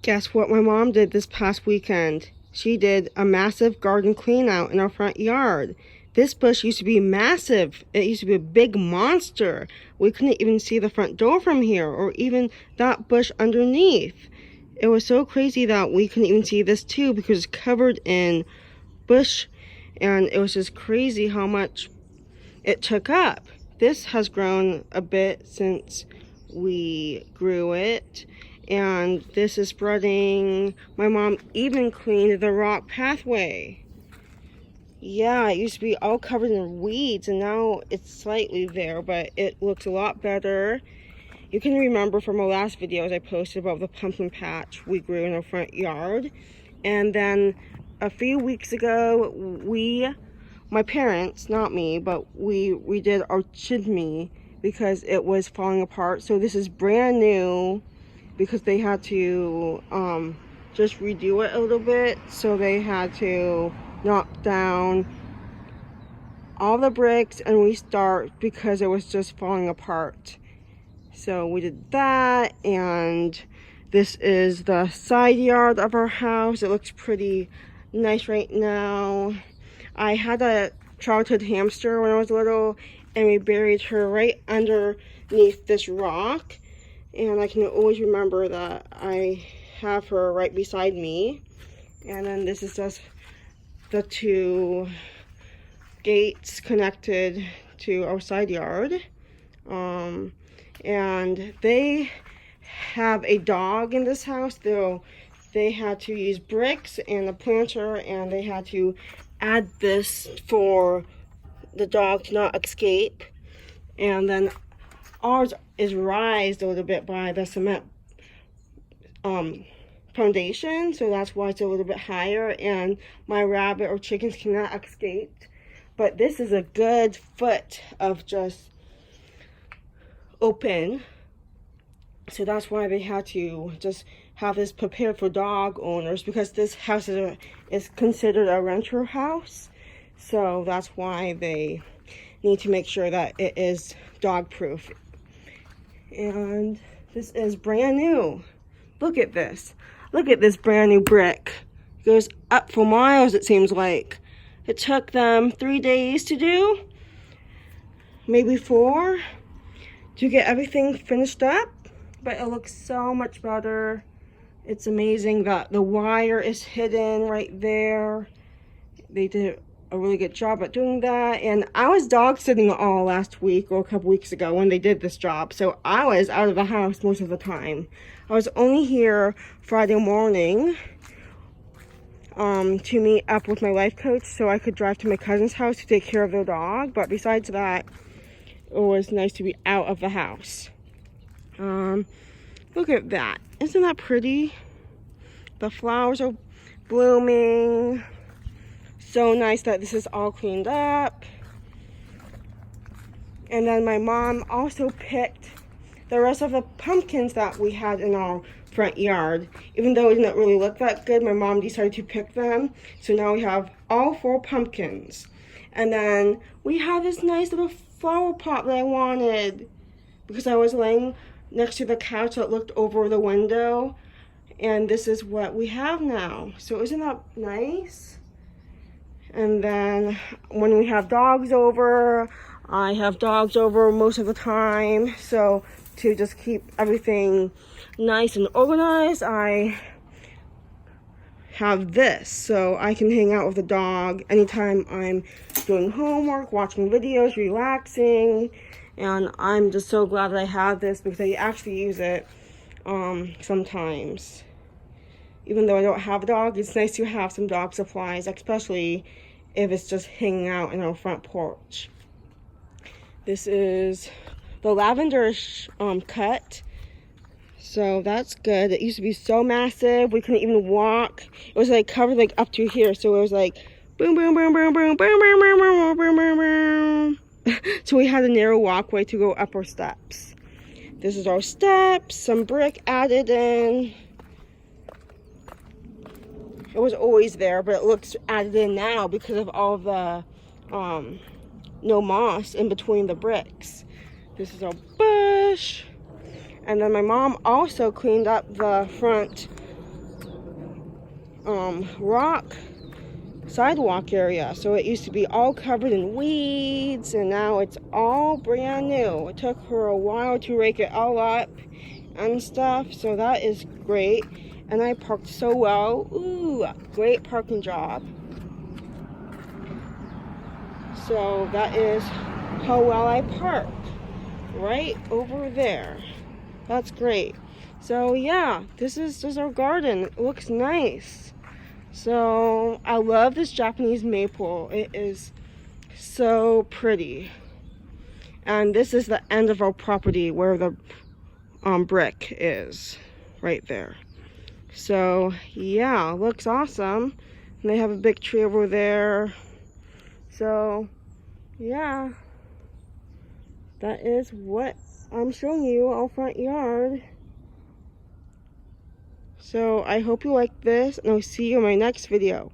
Guess what my mom did this past weekend? She did a massive garden clean out in our front yard. This bush used to be massive. It used to be a big monster. We couldn't even see the front door from here, or even that bush underneath. It was so crazy that we couldn't even see this too, because it's covered in bush, and it was just crazy how much it took up. This has grown a bit since we grew it, and this is spreading. My mom even cleaned the rock pathway. Yeah, it used to be all covered in weeds, and now it's slightly there, but it looks a lot better. You can remember from my last videos I posted about the pumpkin patch we grew in our front yard. And then a few weeks ago, my parents, not me, but we redid our chimney because it was falling apart. So this is brand new because they had to just redo it a little bit. So they had to knock down all the bricks and restart because it was just falling apart. So we did that, and this is the side yard of our house. It looks pretty nice right now. I had a childhood hamster when I was little, and we buried her right underneath this rock. And I can always remember that I have her right beside me. And then this is just the two gates connected to our side yard. And they have a dog in this house, though they had to use bricks and a planter, and they had to add this for the dog to not escape. And then ours is raised a little bit by the cement foundation, so that's why it's a little bit higher, and my rabbit or chickens cannot escape. But this is a good foot of just open, so that's why they had to just have this prepared for dog owners, because this house is considered a renter house. So that's why they need to make sure that it is dog proof. And this is brand new. Look at this. Look at this brand new brick. It goes up for miles, it seems like. It took them 3 days to do, maybe 4, to get everything finished up, but it looks so much better. It's amazing that the wire is hidden right there. They did a really good job at doing that. And I was dog sitting all last week or a couple weeks ago when they did this job, so I was out of the house most of the time. I was only here Friday morning to meet up with my life coach so I could drive to my cousin's house to take care of their dog. But besides that, it was nice to be out of the house. Look at that. Isn't that pretty? The flowers are blooming. So nice that this is all cleaned up. And then my mom also picked the rest of the pumpkins that we had in our front yard. Even though it didn't really look that good, my mom decided to pick them. So now we have all 4 pumpkins. And then we have this nice little flower pot that I wanted, because I was laying next to the couch that looked over the window, and this is what we have now. So isn't that nice? And then when we have dogs over, I have dogs over most of the time, so to just keep everything nice and organized, I have this, so I can hang out with the dog anytime I'm doing homework, watching videos, relaxing. And I'm just so glad that I have this, because I actually use it sometimes. Even though I don't have a dog, it's nice to have some dog supplies, especially if it's just hanging out in our front porch. This is the lavender cut. So that's good. It used to be so massive, we couldn't even walk. It was like covered like up to here, so it was like boom, boom, boom, boom, boom, boom, boom, boom, boom, boom, boom, boom. So we had a narrow walkway to go up our steps. This is our steps, some brick added in. It was always there, but it looks added in now because of all the no moss in between the bricks. This is our bush. And then my mom also cleaned up the front rock sidewalk area. So it used to be all covered in weeds, and now it's all brand new. It took her a while to rake it all up and stuff, so that is great. And I parked so well. Ooh, great parking job. So that is how well I parked, right over there. That's great. So yeah, this is just our garden. It looks nice. So I love this Japanese maple. It is so pretty. And this is the end of our property where the brick is, right there. So yeah, looks awesome. And they have a big tree over there. So yeah, that is what I'm showing you, our front yard. So I hope you like this, and I'll see you in my next video.